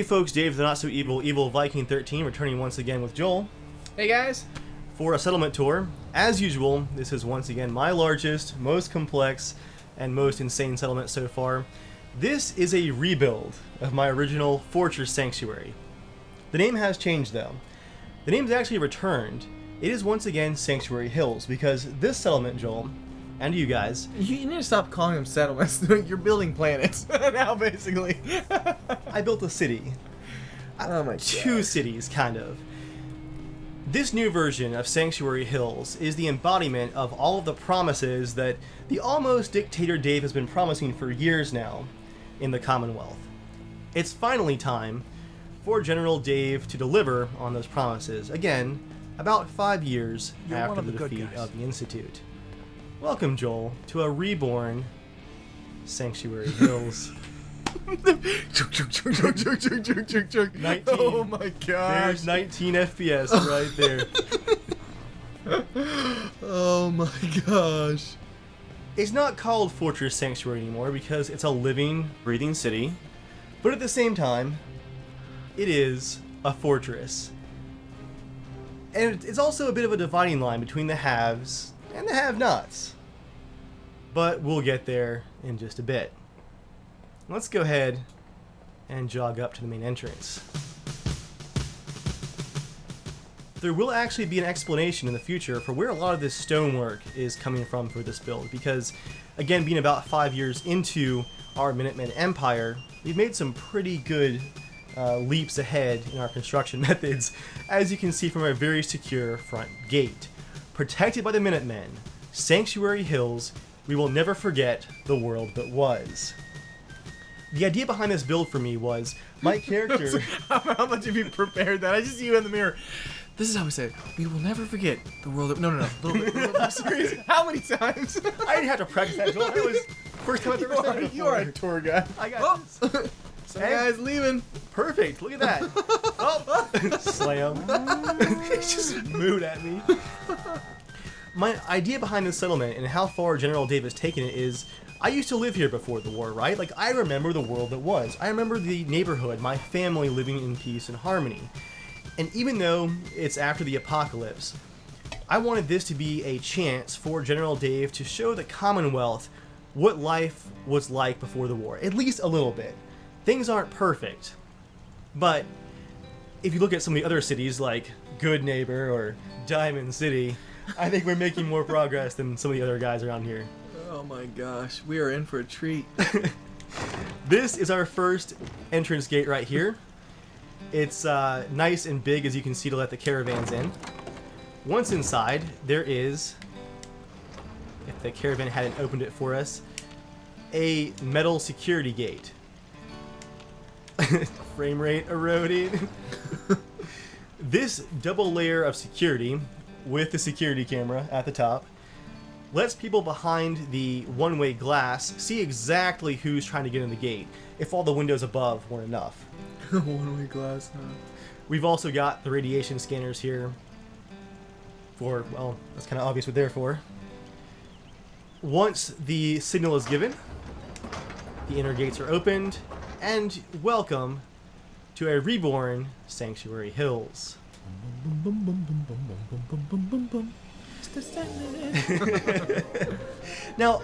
Hey folks, Dave the Not So Evil Viking 13 returning once again with Joel. Hey guys! For a settlement tour. As usual, this is once again my largest, most complex, and most insane settlement so far. This is a rebuild of my original Fortress Sanctuary. The name has changed though. The name's actually returned. It is once again Sanctuary Hills, because this settlement, Joel, and you guys... You need to stop calling them settlements. You're building planets now, basically. I built a city. Oh my god. Two cities, kind of. This new version of Sanctuary Hills is the embodiment of all of the promises that the almost dictator Dave has been promising for years now in the Commonwealth. It's finally time for General Dave to deliver on those promises, again, about 5 years after the defeat of the Institute. Welcome, Joel, to a reborn Sanctuary Hills. 19. Oh my gosh. There's 19 FPS right there. Oh my gosh. It's not called Fortress Sanctuary anymore because it's a living, breathing city. But at the same time, it is a fortress. And it's also a bit of a dividing line between the haves and the have-nots. But we'll get there in just a bit. Let's go ahead and jog up to the main entrance. There will actually be an explanation in the future for where a lot of this stonework is coming from for this build, because, again, being about 5 years into our Minutemen Empire, we've made some pretty good leaps ahead in our construction methods, as you can see from our very secure front gate. Protected by the Minutemen, Sanctuary Hills, we will never forget the world that was. The idea behind this build for me was my character... How much have you prepared that? I just see you in the mirror. This is how we say it. We will never forget the world that... No. A little bit serious. How many times? I didn't have to practice that, Joel. That was first time I've ever said it before. You are a tour guide. I got this. Some guy's leaving. Perfect. Look at that. Oh. Slam. He just moved at me. My idea behind this settlement and how far General Dave has taken it is... I used to live here before the war, right? Like, I remember the world that was. I remember the neighborhood, my family living in peace and harmony. And even though it's after the apocalypse, I wanted this to be a chance for General Dave to show the Commonwealth what life was like before the war. At least a little bit. Things aren't perfect. But if you look at some of the other cities like Good Neighbor or Diamond City, I think we're making more progress than some of the other guys around here. Oh my gosh, we are in for a treat. This is our first entrance gate right here. It's nice and big, as you can see, to let the caravans in. Once inside, there is, if the caravan hadn't opened it for us, a metal security gate. Frame rate eroding. This double layer of security, with the security camera at the top, lets people behind the one-way glass see exactly who's trying to get in the gate, if all the windows above weren't enough. One-way glass, huh? We've also got the radiation scanners here for, well, that's kind of obvious what they're for. Once the signal is given, the inner gates are opened, and welcome to a reborn Sanctuary Hills. Now,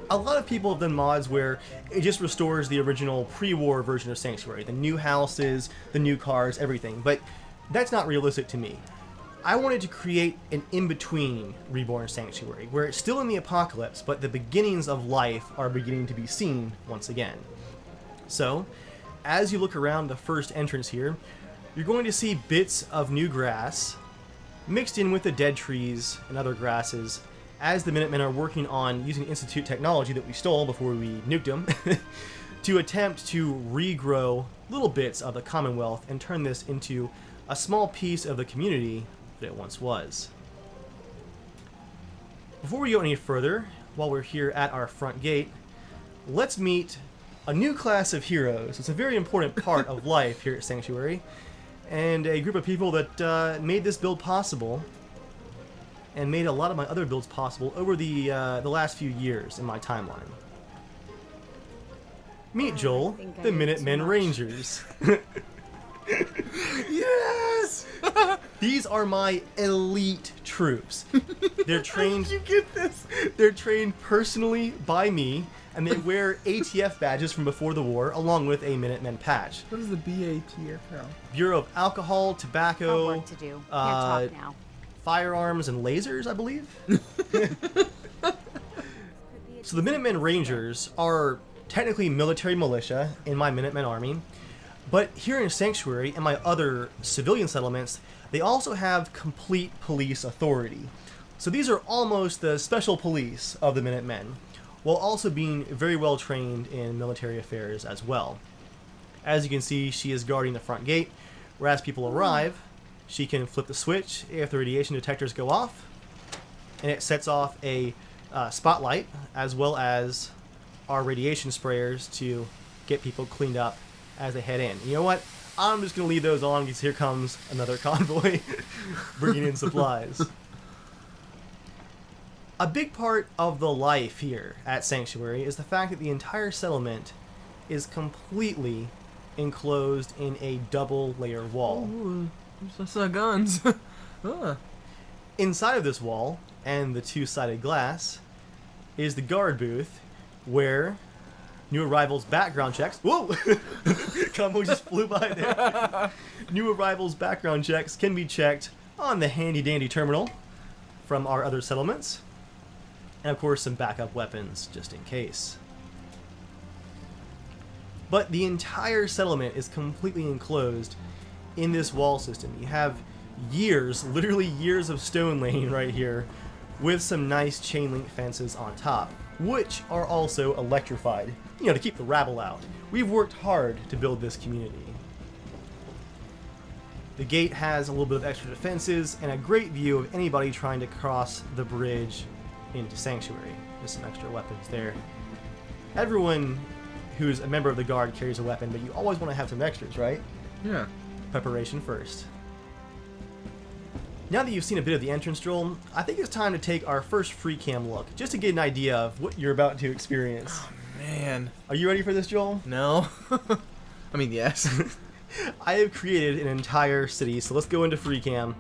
a lot of people have done mods where it just restores the original pre-war version of Sanctuary, the new houses, the new cars, everything, but that's not realistic to me. I wanted to create an in-between reborn Sanctuary, where it's still in the apocalypse, but the beginnings of life are beginning to be seen once again. So, as you look around the first entrance here, you're going to see bits of new grass mixed in with the dead trees and other grasses, as the Minutemen are working on using Institute technology that we stole before we nuked them to attempt to regrow little bits of the Commonwealth and turn this into a small piece of the community that it once was. Before we go any further, while we're here at our front gate, let's meet a new class of heroes. It's a very important part of life here at Sanctuary, and a group of people that made this build possible and made a lot of my other builds possible over the last few years in my timeline. Meet Joel, the Minutemen Rangers. Yes! These are my elite troops. They're trained. How did you get this? They're trained personally by me, and they wear ATF badges from before the war, along with a Minutemen patch. What is the BATF now? Bureau of Alcohol, Tobacco, Got work to do. Can't talk now. Firearms, and Lasers, I believe. So the Minutemen Rangers are technically military militia in my Minutemen army, but here in Sanctuary and my other civilian settlements, they also have complete police authority. So these are almost the special police of the Minutemen, while also being very well trained in military affairs as well. As you can see, she is guarding the front gate, where as people arrive, she can flip the switch if the radiation detectors go off, and it sets off a spotlight, as well as our radiation sprayers to get people cleaned up as they head in. You know what? I'm just going to leave those on because here comes another convoy bringing in supplies. A big part of the life here at Sanctuary is the fact that the entire settlement is completely enclosed in a double layer wall. Ooh, I saw guns. Ah. Inside of this wall and the two-sided glass is the guard booth where new arrivals' background checks. Whoa! Combo just flew by there. New arrivals' background checks can be checked on the handy-dandy terminal from our other settlements. And of course, some backup weapons just in case. But the entire settlement is completely enclosed in this wall system. You have years, literally years of stone laying right here, with some nice chain link fences on top, which are also electrified, you know, to keep the rabble out. We've worked hard to build this community. The gate has a little bit of extra defenses and a great view of anybody trying to cross the bridge into Sanctuary. There's some extra weapons there. Everyone who's a member of the guard carries a weapon, but you always want to have some extras, right? Yeah. Preparation first. Now that you've seen a bit of the entrance, Joel, I think it's time to take our first free cam look, just to get an idea of what you're about to experience. Oh, man. Are you ready for this, Joel? No. I mean, yes. I have created an entire city, so let's go into free cam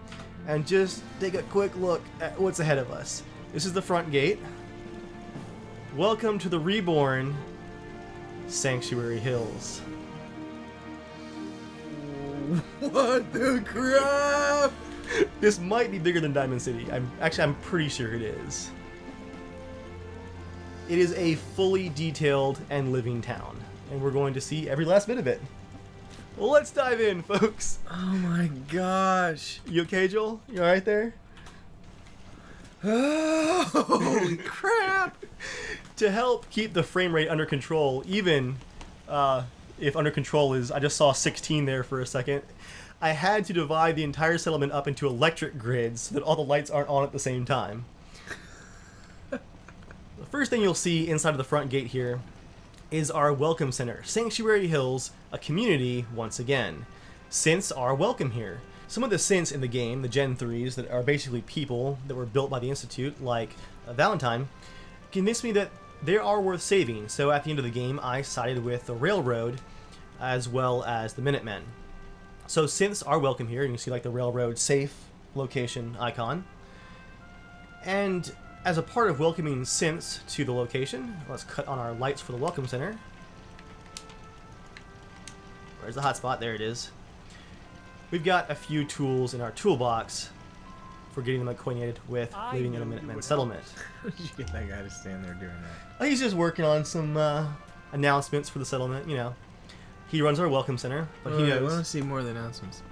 and just take a quick look at what's ahead of us. This is the front gate. Welcome to the reborn Sanctuary Hills. What the crap? This might be bigger than Diamond City. I'm pretty sure it is. It is a fully detailed and living town, and we're going to see every last bit of it. Well, let's dive in, folks. Oh my gosh. You okay, Joel? You alright there? Oh, holy crap. To help keep the frame rate under control, even if under control is, I just saw 16 there for a second, I had to divide the entire settlement up into electric grids so that all the lights aren't on at the same time. The first thing you'll see inside of the front gate here is our welcome center. Sanctuary Hills, a community once again. Synths are welcome here. Some of the synths in the game, the Gen 3s, that are basically people that were built by the Institute, like Valentine, convinced me that they are worth saving. So at the end of the game, I sided with the Railroad as well as the Minutemen. So synths are welcome here. You can see like the Railroad safe location icon. And as a part of welcoming synths to the location, let's cut on our lights for the Welcome Center. Where's the hotspot? There it is. We've got a few tools in our toolbox for getting them acquainted with living in a Minutemen settlement. How did you get that guy to stand there doing that? Oh, he's just working on some announcements for the settlement, you know. He runs our Welcome Center, but he I knows. want to see more of the announcements.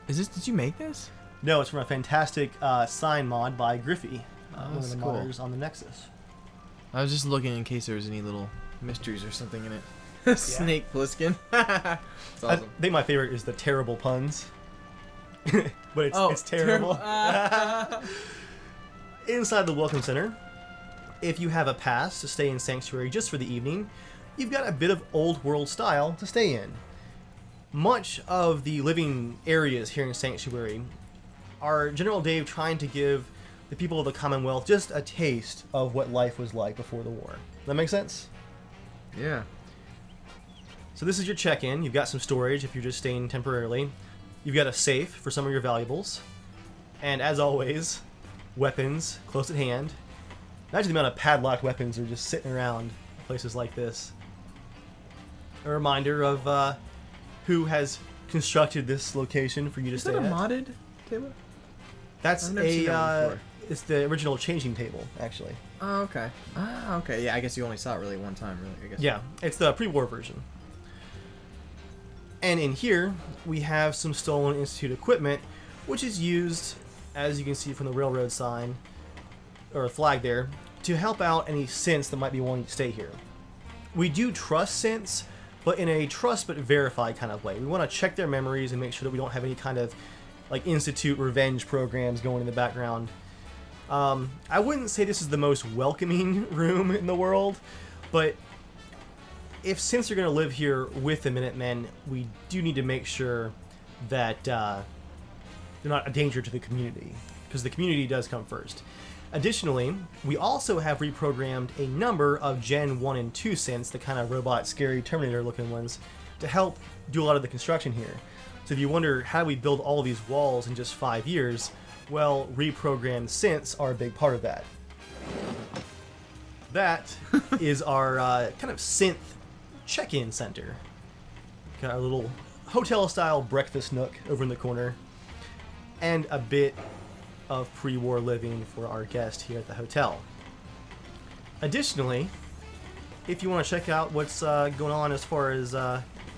Did you make this? No, it's from a fantastic sign mod by Griffey, one of the cool. modders on the Nexus. I was just looking in case there was any little mysteries or something in it. Snake Plissken. It's awesome. I think my favorite is the terrible puns. But it's terrible. Inside the Welcome Center, if you have a pass to stay in Sanctuary just for the evening, you've got a bit of old world style to stay in. Much of the living areas here in Sanctuary are RangerDave trying to give the people of the Commonwealth just a taste of what life was like before the war. That make sense? Yeah. So this is your check-in. You've got some storage if you're just staying temporarily. You've got a safe for some of your valuables. And as always, weapons close at hand. Imagine the amount of padlocked weapons are just sitting around places like this. A reminder of who has constructed this location for you to Is stay that a at. modded table? That's I've never seen that before. it's the original changing table, actually. Oh, okay. Ah, okay. Yeah, I guess you only saw it really one time, really. I guess. Yeah, it's the pre-war version. And in here, we have some stolen Institute equipment, which is used, as you can see from the railroad sign, or flag there, to help out any synths that might be wanting to stay here. We do trust synths, but in a trust but verify kind of way. We want to check their memories and make sure that we don't have any kind of like Institute revenge programs going in the background. I wouldn't say this is the most welcoming room in the world, but if synths are going to live here with the Minutemen, we do need to make sure that they're not a danger to the community, because the community does come first. Additionally, we also have reprogrammed a number of Gen 1 and 2 synths, the kind of robot, scary Terminator-looking ones, to help do a lot of the construction here. So if you wonder how we build all these walls in just 5 years, well, reprogrammed synths are a big part of that. That is our kind of synth check-in center. Got our little hotel-style breakfast nook over in the corner, and a bit of pre-war living for our guest here at the hotel. Additionally, if you want to check out what's going on as far as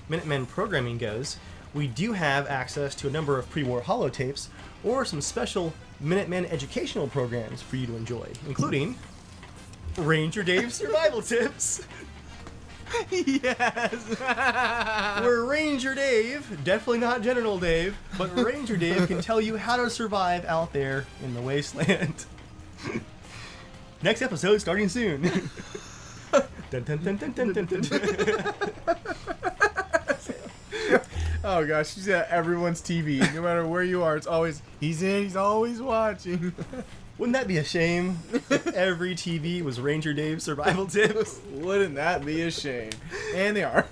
Minutemen programming goes, we do have access to a number of pre-war holotapes or some special Minutemen educational programs for you to enjoy, including RangerDave survival tips. Yes. Where Ranger Dave, definitely not General Dave, but Ranger Dave can tell you how to survive out there in the wasteland. Next episode starting soon. Dun, dun, dun, dun, dun, dun, dun. Oh gosh, she's at everyone's TV. No matter where you are, it's always he's always watching. Wouldn't that be a shame if every TV was Ranger Dave survival tips? Wouldn't that be a shame? And they are.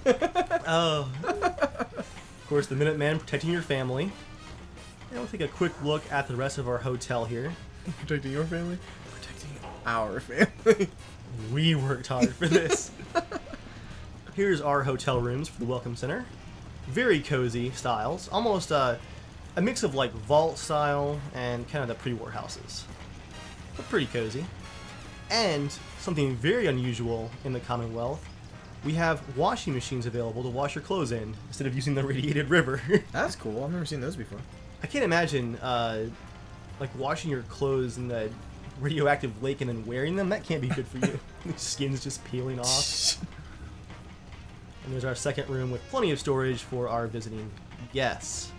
Oh. Of course, the Minutemen protecting your family. And we'll take a quick look at the rest of our hotel here. Protecting your family? Protecting our family. We worked hard for this. Here's our hotel rooms for the Welcome Center. Very cozy styles. Almost a mix of like vault style and kind of the pre-war houses. But pretty cozy. And something very unusual in the Commonwealth, we have washing machines available to wash your clothes in instead of using the radiated river. That's cool. I've never seen those before. I can't imagine like washing your clothes in the radioactive lake and then wearing them. That can't be good for you. The skin's just peeling off. And there's our second room with plenty of storage for our visiting guests.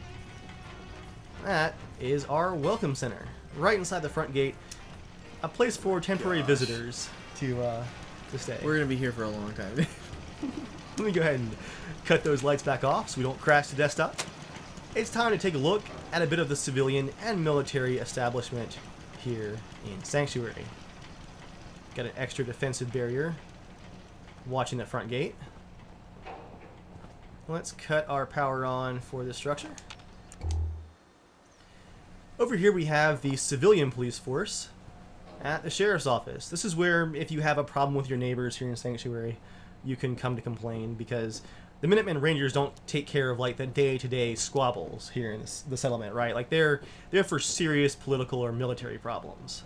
That is our welcome center, right inside the front gate. A place for temporary visitors to stay. We're gonna be here for a long time. Let me go ahead and cut those lights back off so we don't crash the desktop. It's time to take a look at a bit of the civilian and military establishment here in Sanctuary. Got an extra defensive barrier watching that front gate. Let's cut our power on for this structure. Over here we have the civilian police force at the sheriff's office. This is where, if you have a problem with your neighbors here in Sanctuary, you can come to complain, because the Minutemen Rangers don't take care of like the day-to-day squabbles here in the settlement, right? Like they're for serious political or military problems.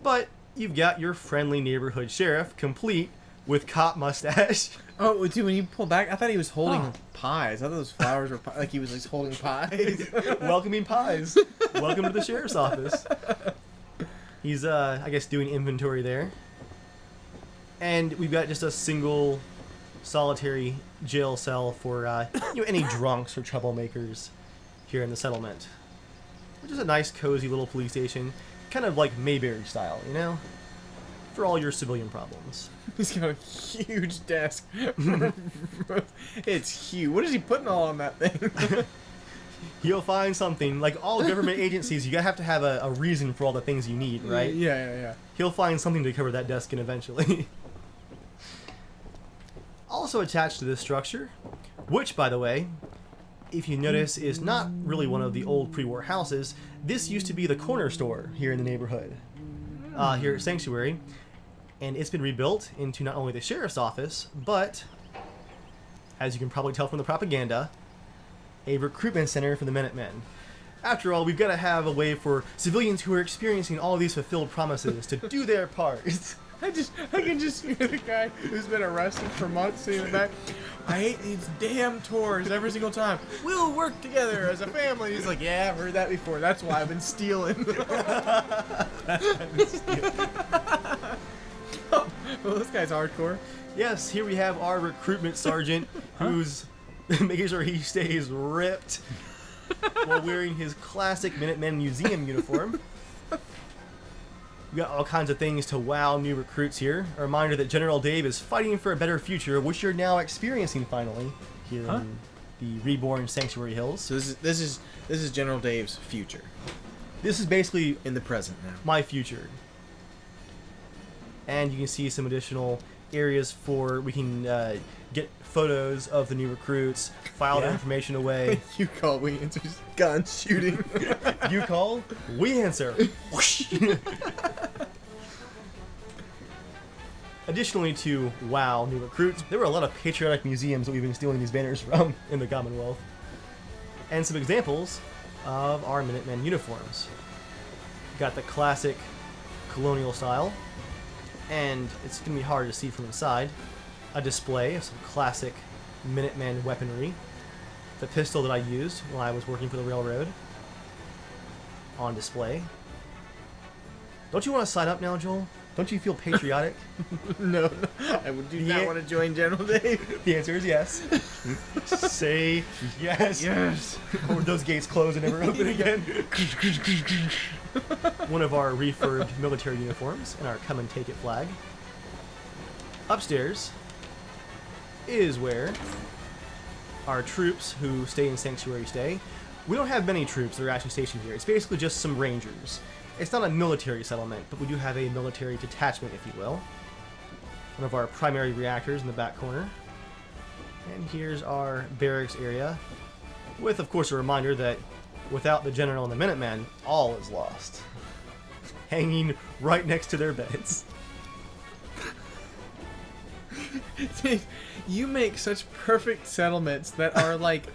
But you've got your friendly neighborhood sheriff, complete with cop mustache. Oh, dude, when you pulled back, I thought he was holding pies. I thought those flowers were like he was like holding pies. Welcoming pies. Welcome to the sheriff's office. He's, I guess, doing inventory there. And we've got just a single solitary jail cell for any drunks or troublemakers here in the settlement. Which is a nice, cozy little police station. Kind of like Mayberry style, you know? For all your civilian problems. He's got a huge desk. It's huge. What is he putting all on that thing? You'll find something. Like all government agencies, you gotta have to have a reason for all the things you need, right? Yeah. He'll find something to cover that desk in eventually. Also attached to this structure, which, by the way, if you notice, is not really one of the old pre-war houses. This used to be the corner store here in the neighborhood, here at Sanctuary, and it's been rebuilt into not only the sheriff's office, but, as you can probably tell from the propaganda, a recruitment center for the Minutemen. After all, we've got to have a way for civilians who are experiencing all these fulfilled promises to do their part. I can just hear the guy who's been arrested for months sitting in the back. I hate these damn tours every single time. We'll work together as a family. He's like, yeah, I've heard that before. That's why I've been stealing. Well, this guy's hardcore. Yes, here we have our recruitment sergeant who's making sure he stays ripped while wearing his classic Minutemen Museum uniform. We got all kinds of things to wow new recruits here. A reminder that General Dave is fighting for a better future, which you're now experiencing finally here in the reborn Sanctuary Hills. So this is General Dave's future. This is basically In the present now. my future. And you can see some additional areas for we can get photos of the new recruits, file their information away. You call, we answer, gun shooting. You call, we answer. Whoosh. Additionally to wow new recruits, there were a lot of patriotic museums that we've been stealing these banners from in the Commonwealth. And some examples of our Minutemen uniforms. Got the classic colonial style, and it's going to be hard to see from inside. A display of some classic Minutemen weaponry. The pistol that I used when I was working for the railroad on display. Don't you want to sign up now, Joel? Don't you feel patriotic? No, I would do not want to join General Dave. The answer is yes. Say yes. Yes. Or those gates close and never open again. One of our refurbed military uniforms and our come and take it flag. Upstairs is where our troops who stay in Sanctuary stay. We don't have many troops that are actually stationed here. It's basically just some rangers. It's not a military settlement, but we do have a military detachment, if you will. One of our primary reactors in the back corner. And here's our barracks area, with, of course, a reminder that without the General and the Minutemen, all is lost. Hanging right next to their beds. Dave, you make such perfect settlements that are like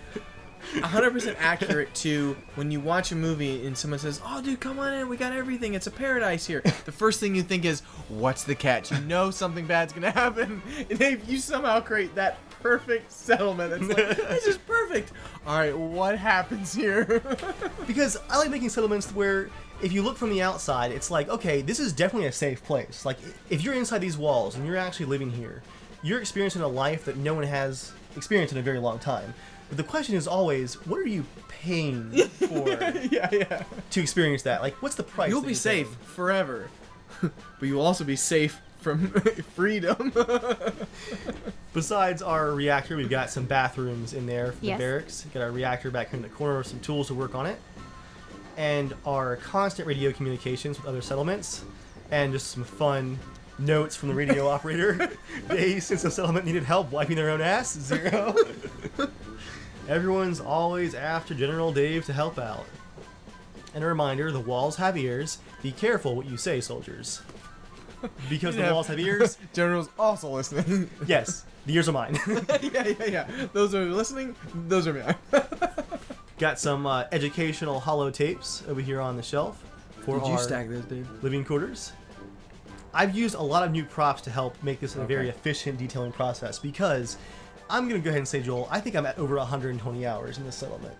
100% accurate to when you watch a movie and someone says, "Oh, dude, come on in, we got everything. It's a paradise here." The first thing you think is, "What's the catch?" You know something bad's gonna happen. And Dave, you somehow create that perfect settlement. It's like, this is perfect. All right, what happens here? Because I like making settlements where if you look from the outside, it's like, okay, this is definitely a safe place. Like, if you're inside these walls and you're actually living here, you're experiencing a life that no one has experienced in a very long time. But the question is always, what are you paying for yeah. to experience that? Like, what's the price? You'll that be you're safe paying? forever, but you'll also be safe from freedom. Besides our reactor, we've got some bathrooms in there for the Yes. barracks. Got our reactor back in the corner with some tools to work on it. And our constant radio communications with other settlements. And just some fun notes from the radio operator. Days since the settlement needed help wiping their own ass, 0. Everyone's always after General Dave to help out. And a reminder, the walls have ears. Be careful what you say, soldiers. Because the walls have ears. General's also listening. Yes, the ears are mine. yeah. Those are listening. Those are mine. Got some educational hollow tapes over here on the shelf for Did you our stack those, Dave? living quarters. I've used a lot of new props to help make this a very efficient detailing process because I'm going to go ahead and say, Joel, I think I'm at over 120 hours in this settlement.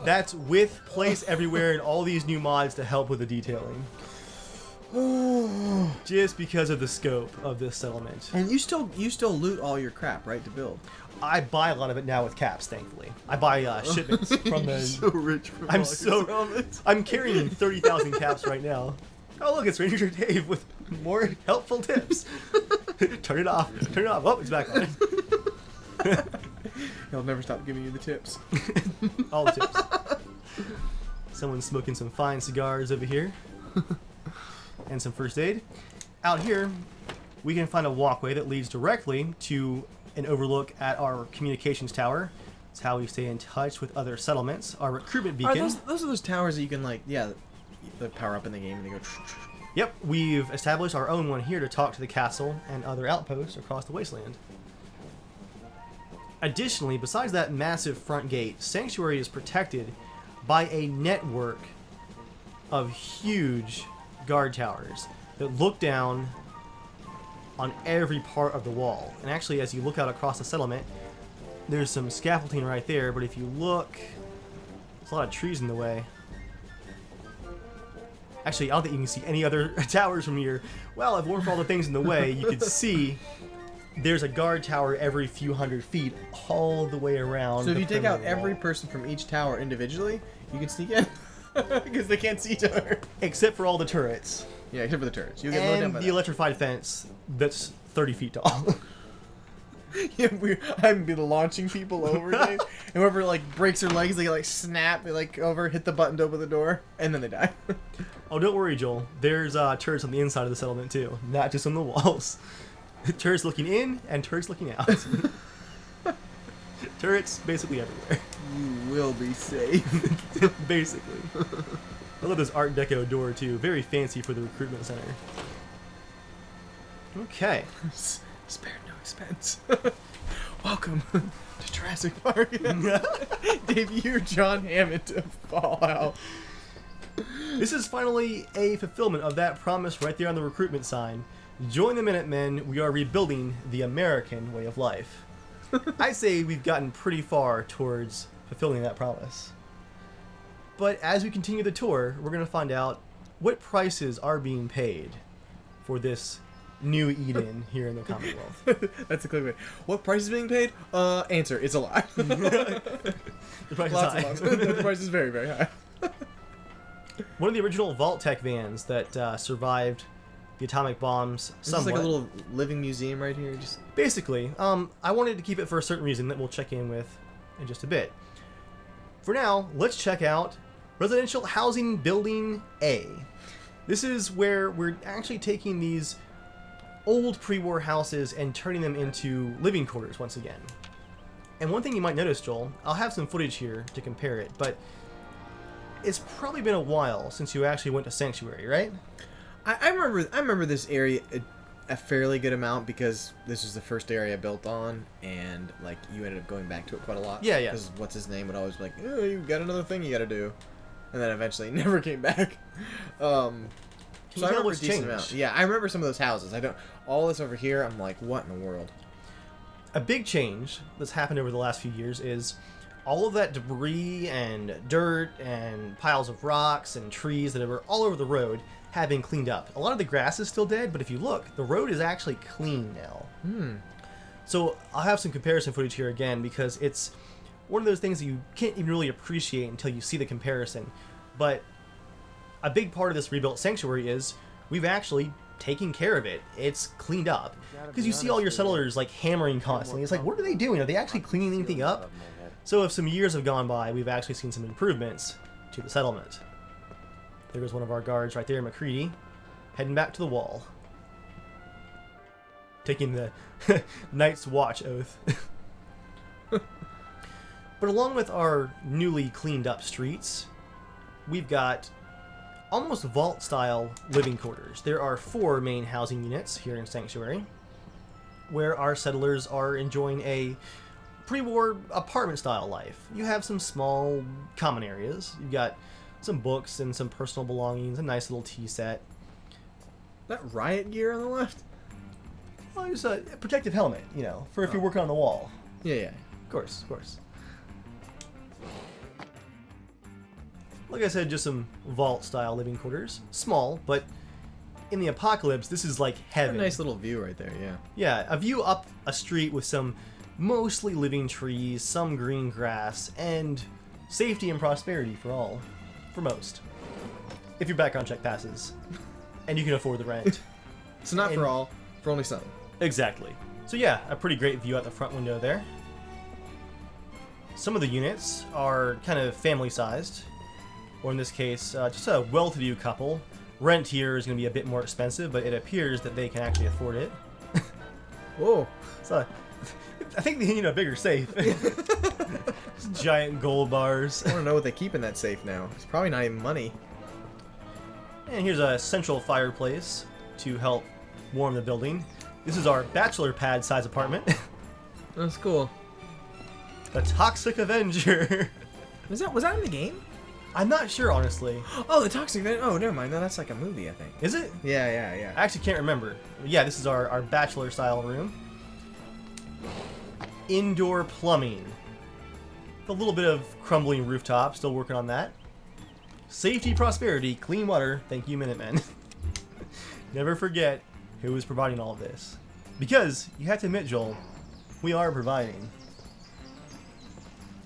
That's with place everywhere and all these new mods to help with the detailing. Just because of the scope of this settlement. And you still loot all your crap, right, to build? I buy a lot of it now with caps, thankfully. I buy shipments from the... So rich from I'm all so... your settlements. I'm carrying 30,000 caps right now. Oh, look, it's Ranger Dave with more helpful tips. Turn it off. Turn it off. Oh, it's back on. He'll never stop giving you the tips. All the tips. Someone's smoking some fine cigars over here. And some first aid. Out here, we can find a walkway that leads directly to an overlook at our communications tower. It's how we stay in touch with other settlements. Our recruitment beacon. Those are those towers that you can they power up in the game and they go. Yep, we've established our own one here to talk to the castle and other outposts across the wasteland. Additionally, besides that massive front gate, Sanctuary is protected by a network of huge guard towers that look down on every part of the wall. And actually, as you look out across the settlement, there's some scaffolding right there, but if you look, there's a lot of trees in the way. Actually, I don't think you can see any other towers from here. Well, if it weren't for all the things in the way, you could see there's a guard tower every few hundred feet all the way around. So if you take out wall. every person from each tower individually, you can sneak in. Because they can't see each other. Except for all the turrets. Yeah, except for the turrets. You'll get mowed down And by the that. electrified fence that's 30 feet tall. Yeah, I'm be launching people over, Dave. And whoever breaks their legs, they snap, they over, hit the button to open the door, and then they die. Oh, don't worry, Joel. There's turrets on the inside of the settlement too, not just on the walls. Turrets looking in and turrets looking out. Turrets basically everywhere. You will be safe. Basically. I love this Art Deco door too. Very fancy for the recruitment center. Okay. Spared no expense. Welcome to Jurassic Park. Dave, you're John Hammond of Fallout. This is finally a fulfillment of that promise right there on the recruitment sign. Join the Minutemen. We are rebuilding the American way of life. I say we've gotten pretty far towards fulfilling that promise. But as we continue the tour, we're going to find out what prices are being paid for this new Eden here in the Commonwealth. That's a clickbait. What price is being paid? Answer, it's a lot. The price is Lots high. and lots. The price is very, very high. One of the original Vault Tech vans that survived the atomic bombs Is this somewhat. like a little living museum right here? Just Basically, I wanted to keep it for a certain reason that we'll check in with in just a bit. For now, let's check out Residential Housing Building A. This is where we're actually taking these old pre-war houses and turning them into living quarters once again. And one thing you might notice, Joel, I'll have some footage here to compare it, but it's probably been a while since you actually went to Sanctuary, right? I remember this area a fairly good amount because this was the first area I built on, and you ended up going back to it quite a lot. Yeah, yeah. Because what's his name would always be like, oh, you got another thing you got to do, and then eventually never came back. So I remember what's a decent changed? amount. Yeah, I remember some of those houses. I don't. All this over here, I'm like, what in the world? A big change that's happened over the last few years is all of that debris and dirt and piles of rocks and trees that were all over the road have been cleaned up. A lot of the grass is still dead, but if you look, the road is actually clean now. So I'll have some comparison footage here again because it's one of those things that you can't even really appreciate until you see the comparison. But a big part of this rebuilt sanctuary is we've actually taken care of it. It's cleaned up. Because you see all your settlers hammering constantly. It's like, what are they doing? Are they actually cleaning anything up? So if some years have gone by, we've actually seen some improvements to the settlement. There goes one of our guards right there, McCready, heading back to the wall. Taking the Night's Watch oath. But along with our newly cleaned up streets, we've got almost vault-style living quarters. There are 4 main housing units here in Sanctuary, where our settlers are enjoying a pre-war apartment-style life. You have some small common areas. You've got some books and some personal belongings, a nice little tea set. That riot gear on the left? Well, just a protective helmet, for if you're working on the wall. Yeah. Of course. Like I said, just some vault-style living quarters. Small, but in the apocalypse, this is like heaven. A nice little view right there, yeah. Yeah, a view up a street with some mostly living trees, some green grass, and safety and prosperity for all. For most. If your background check passes. And you can afford the rent. So not for all, for only some. Exactly. So yeah, a pretty great view out the front window there. Some of the units are kind of family-sized. Or in this case, just a well-to-do couple. Rent here is going to be a bit more expensive, but it appears that they can actually afford it. Whoa. So, I think they need a bigger safe. Giant gold bars. I want to know what they keep in that safe now. It's probably not even money. And here's a central fireplace to help warm the building. This is our bachelor pad size apartment. That's cool. The Toxic Avenger. Was that in the game? I'm not sure, honestly. Oh, the Toxic Avenger. Oh, never mind. No, that's like a movie, I think. Is it? Yeah. I actually can't remember. Yeah, this is our bachelor style room. Indoor plumbing. A little bit of crumbling rooftop, still working on that. Safety, prosperity, clean water. Thank you, Minutemen. Never forget who is providing all of this. Because, you have to admit, Joel, we are providing.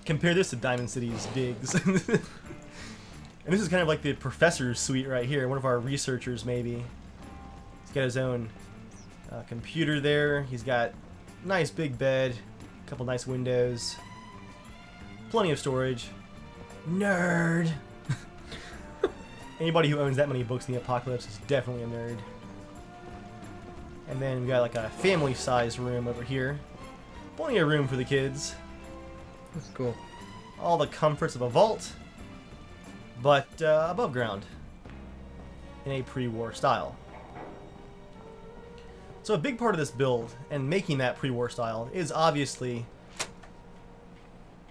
Compare this to Diamond City's digs. And this is kind of like the professor's suite right here. One of our researchers, maybe. He's got his own computer there. He's got a nice big bed. A couple nice windows. Plenty of storage. Nerd! Anybody who owns that many books in the apocalypse is definitely a nerd. And then we got like a family-sized room over here. Plenty of room for the kids. That's cool. All the comforts of a vault, but above ground in a pre-war style. So a big part of this build and making that pre-war style is obviously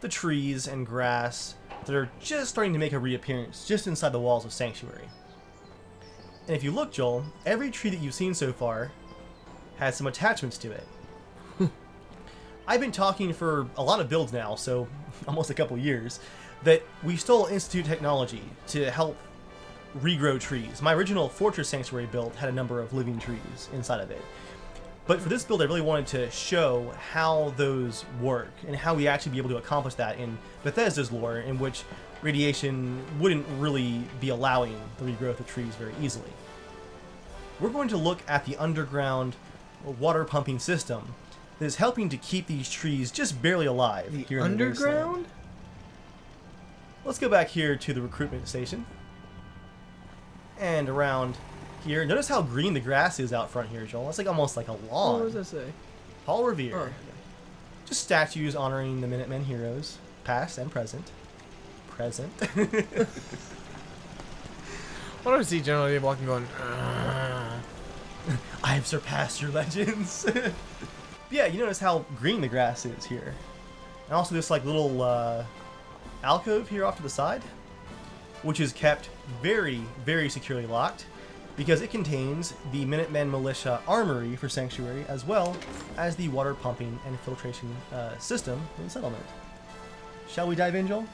the trees and grass that are just starting to make a reappearance just inside the walls of Sanctuary. And if you look, Joel, every tree that you've seen so far has some attachments to it. I've been talking for a lot of builds now, so almost a couple years, that we stole Institute technology to help regrow trees. My original Fortress Sanctuary build had a number of living trees inside of it. But for this build, I really wanted to show how those work and how we actually be able to accomplish that in Bethesda's lore, in which radiation wouldn't really be allowing the regrowth of trees very easily. We're going to look at the underground water pumping system that is helping to keep these trees just barely alive. The here in the wasteland. underground? Let's go back here to the recruitment station. And around here. Notice how green the grass is out front here, Joel. It's like almost like a lawn. What does that say? Hall Revere. Oh, okay. Just statues honoring the Minutemen heroes, past and present. Present. Why do I see General Dave walking going, I have surpassed your legends. Yeah, you notice how green the grass is here. And also this like little alcove here off to the side, which is kept very, very securely locked because it contains the Minutemen Militia Armory for Sanctuary, as well as the water pumping and filtration system in the settlement. Shall we dive in, Joel?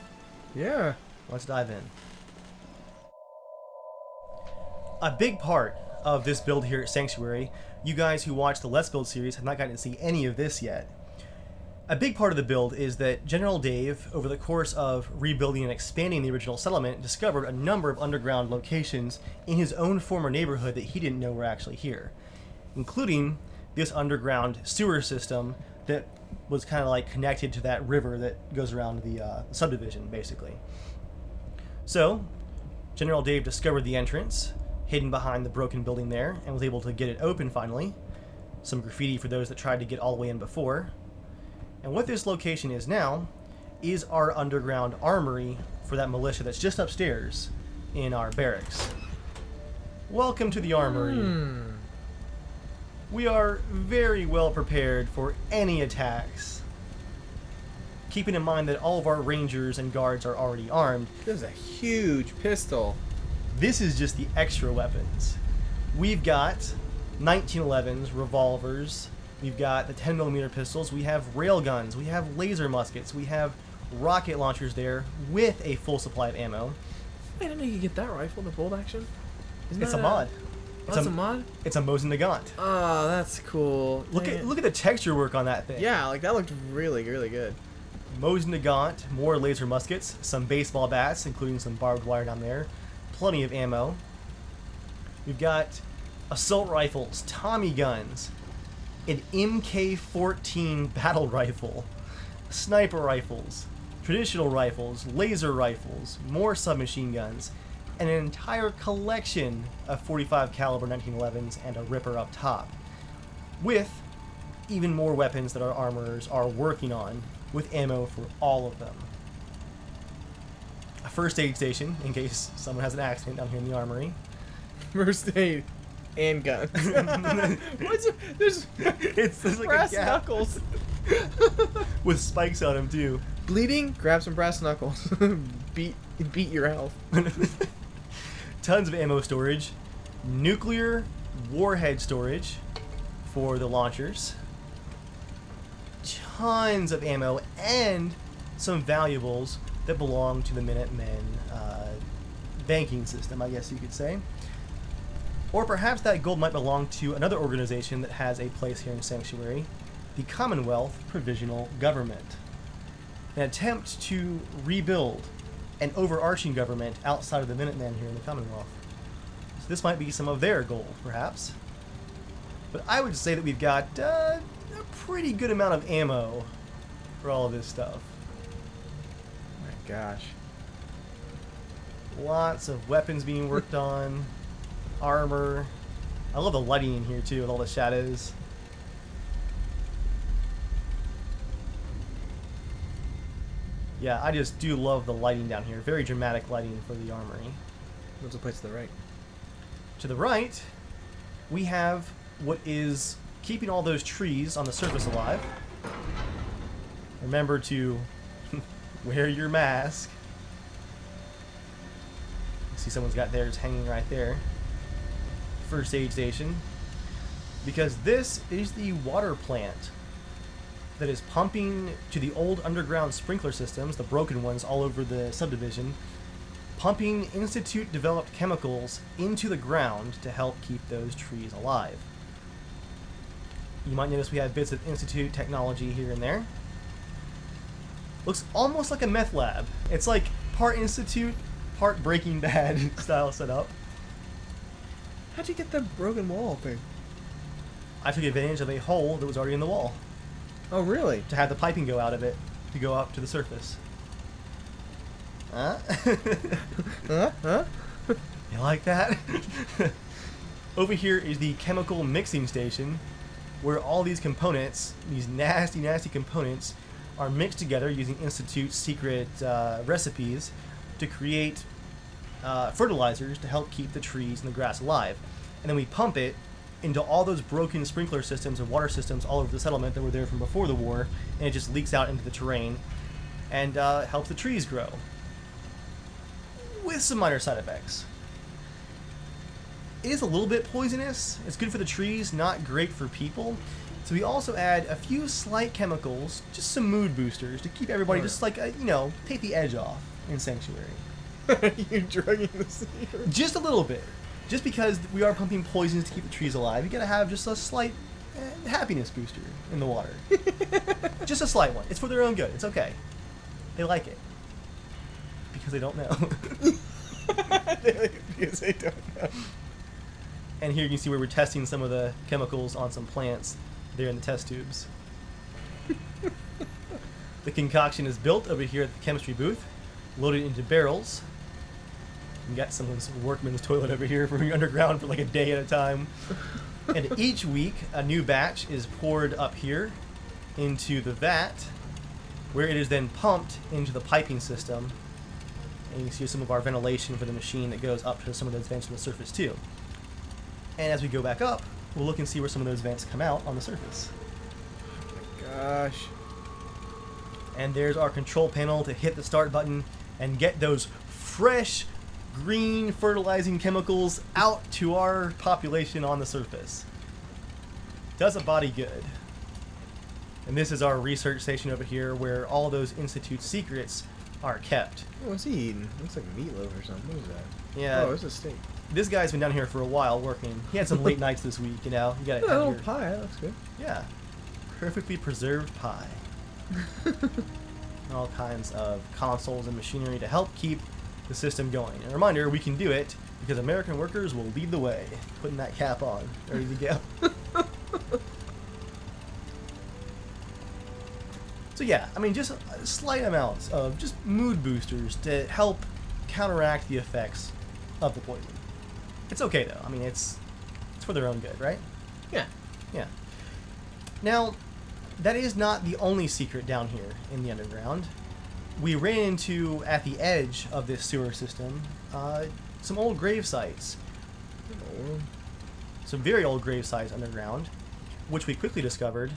Yeah. Let's dive in. A big part of this build here at Sanctuary, you guys who watch the Let's Build series have not gotten to see any of this yet. A big part of the build is that General Dave, over the course of rebuilding and expanding the original settlement, discovered a number of underground locations in his own former neighborhood that he didn't know were actually here, including this underground sewer system that was kind of like connected to that river that goes around the subdivision, basically. So, General Dave discovered the entrance, hidden behind the broken building there, and was able to get it open finally. Some graffiti for those that tried to get all the way in before. And what this location is now is our underground armory for that militia that's just upstairs in our barracks. Welcome to the armory. We are very well prepared for any attacks. Keeping in mind that all of our rangers and guards are already armed. There's a huge pistol. This is just the extra weapons. We've got 1911s, revolvers, we've got the 10mm pistols, we have rail guns, we have laser muskets, we have rocket launchers there with a full supply of ammo. Wait, I didn't know you could get that rifle, the bolt action. It's a mod. Oh, that's a mod? It's a Mosin Nagant. Oh, that's cool. Look at the texture work on that thing. Yeah, like that looked really, really good. Mosin Nagant, more laser muskets, some baseball bats, including some barbed wire down there, plenty of ammo. We've got assault rifles, Tommy guns, an MK-14 battle rifle, sniper rifles, traditional rifles, laser rifles, more submachine guns, and an entire collection of .45 caliber 1911s and a Ripper up top, with even more weapons that our armorers are working on with ammo for all of them. A first aid station in case someone has an accident down here in the armory. First aid and guns. There's It's like brass a gap knuckles. with spikes on them too. Bleeding? Grab some brass knuckles. beat your health. Tons of ammo storage. Nuclear warhead storage for the launchers. Tons of ammo and some valuables that belong to the Minutemen banking system, I guess you could say. Or perhaps that gold might belong to another organization that has a place here in Sanctuary, the Commonwealth Provisional Government. An attempt to rebuild an overarching government outside of the Minutemen here in the Commonwealth. So this might be some of their gold, perhaps. But I would say that we've got a pretty good amount of ammo for all of this stuff. Oh my gosh. Lots of weapons being worked on. Armor. I love the lighting in here too with all the shadows. Yeah, I just do love the lighting down here. Very dramatic lighting for the armory. What's the place to the right? To the right, we have what is keeping all those trees on the surface alive. Remember to wear your mask. See, someone's got theirs hanging right there. First aid station. Because this is the water plant that is pumping to the old underground sprinkler systems, the broken ones all over the subdivision, pumping Institute-developed chemicals into the ground to help keep those trees alive. You might notice we have bits of Institute technology here and there. Looks almost like a meth lab. It's like part Institute, part Breaking Bad style setup. How'd you get the broken wall thing? I took advantage of a hole that was already in the wall Oh, really? to have the piping go out of it to go up to the surface. Huh? Huh? You like that? Over here is the chemical mixing station where all these components, these nasty, nasty components, are mixed together using Institute's secret recipes to create fertilizers to help keep the trees and the grass alive. And then we pump it into all those broken sprinkler systems and water systems all over the settlement that were there from before the war, and it just leaks out into the terrain and helps the trees grow. With some minor side effects. It is a little bit poisonous. It's good for the trees, not great for people. So we also add a few slight chemicals, just some mood boosters to keep everybody just like, take the edge off in Sanctuary. You're drugging the secret. Just a little bit. Just because we are pumping poisons to keep the trees alive, you gotta have just a slight happiness booster in the water. Just a slight one. It's for their own good. It's okay. They like it. Because they don't know. Because they don't know. And here you can see where we're testing some of the chemicals on some plants there in the test tubes. The concoction is built over here at the chemistry booth, loaded into barrels. We got someone's workman's toilet over here for underground for like a day at a time. And each week, a new batch is poured up here into the vat, where it is then pumped into the piping system. And you can see some of our ventilation for the machine that goes up to some of those vents on the surface too. And as we go back up, we'll look and see where some of those vents come out on the surface. Oh my gosh. And there's our control panel to hit the start button and get those fresh green fertilizing chemicals out to our population on the surface. Does a body good. And this is our research station over here where all those Institute secrets are kept. Oh, what's he eating? Looks like meatloaf or something. What is that? Yeah. Oh, it's a steak. This guy's been down here for a while working. He had some late nights this week, You gotta A have little your pie. That looks good. Yeah. Perfectly preserved pie. All kinds of consoles and machinery to help keep the system going. And a reminder, we can do it because American workers will lead the way. Putting that cap on, ready to go. So yeah, I mean, just slight amounts of just mood boosters to help counteract the effects of the poison. It's okay though. I mean, it's for their own good, right? Yeah. Yeah. Now, that is not the only secret down here in the underground. We ran into, at the edge of this sewer system, some old grave sites. Oh. Some very old grave sites underground, which we quickly discovered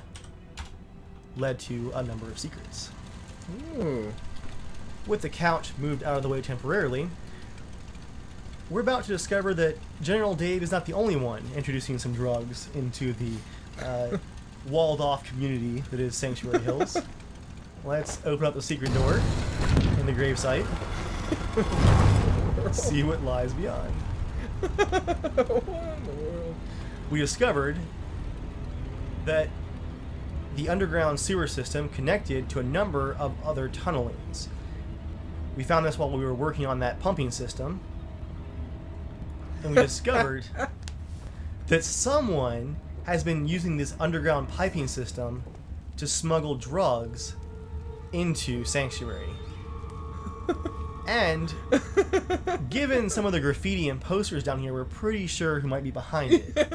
led to a number of secrets. Ooh. With the couch moved out of the way temporarily, we're about to discover that General Dave is not the only one introducing some drugs into the walled-off community that is Sanctuary Hills. Let's open up the secret door in the gravesite. See what lies beyond. What in the world? We discovered that the underground sewer system connected to a number of other tunnelings. We found this while we were working on that pumping system. And we discovered that someone has been using this underground piping system to smuggle drugs into Sanctuary. And given some of the graffiti and posters down here, we're pretty sure who might be behind it.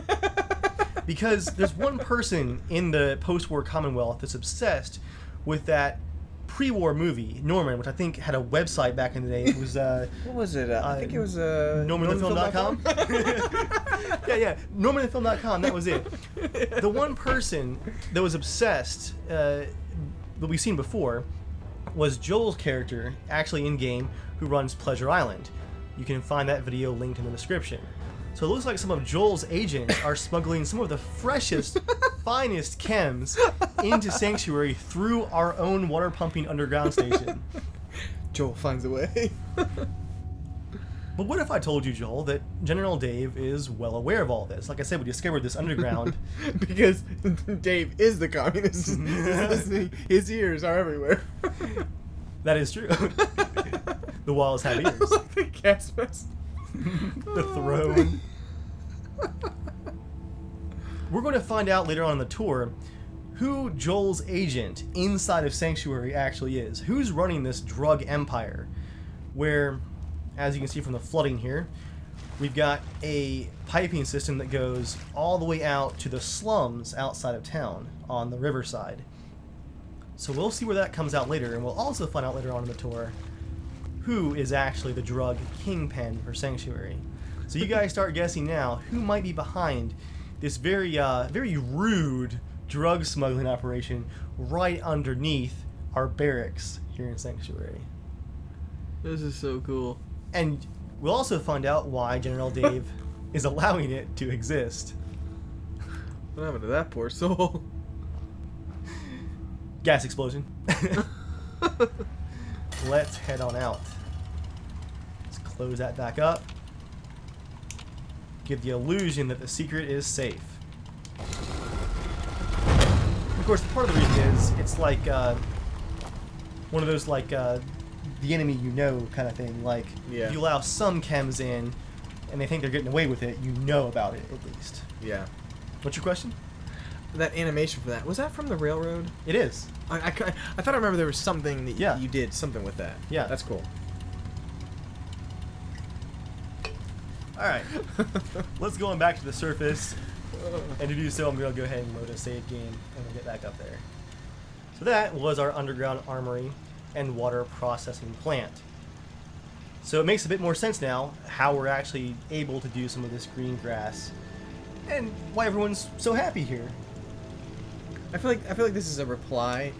Because there's one person in the post-war Commonwealth that's obsessed with that pre-war movie, Norman, which I think had a website back in the day. It was What was it? I think it was NormanTheFilm.com? yeah, NormanTheFilm.com, that was it. The one person that was obsessed, that we've seen before, was Joel's character, actually in-game, who runs Pleasure Island. You can find that video linked in the description. So it looks like some of Joel's agents are smuggling some of the freshest, finest chems into Sanctuary through our own water pumping underground station. Joel finds a way. But what if I told you, Joel, that General Dave is well aware of all this? Like I said, we discovered this underground. Because Dave is the communist. His ears are everywhere. That is true. The walls have ears. Like the gas mask. The throne. We're going to find out later on in the tour who Joel's agent inside of Sanctuary actually is. Who's running this drug empire? Where, as you can see from the flooding here, we've got a piping system that goes all the way out to the slums outside of town on the riverside. So we'll see where that comes out later, and we'll also find out later on in the tour who is actually the drug kingpin for Sanctuary. So you guys start guessing now who might be behind this very rude drug smuggling operation right underneath our barracks here in Sanctuary. This is so cool. And we'll also find out why General Dave is allowing it to exist. What happened to that poor soul? Gas explosion. Let's head on out. Let's close that back up. Give the illusion that the secret is safe. Of course, part of the reason is it's like one of those like the enemy you know kind of thing. Like Yeah. if you allow some chems in and they think they're getting away with it, you know about it at least. Yeah. What's your question? That animation for that, was that from the railroad? It is. I thought I remember there was something that Yeah. you did something with that. Yeah. That's cool. Alright. Let's go on back to the surface. And to do so, I'm going to go ahead and load a save game and we'll get back up there. So that was our underground armory and water processing plant. So it makes a bit more sense now how we're actually able to do some of this green grass and why everyone's so happy here. I feel like this is a reply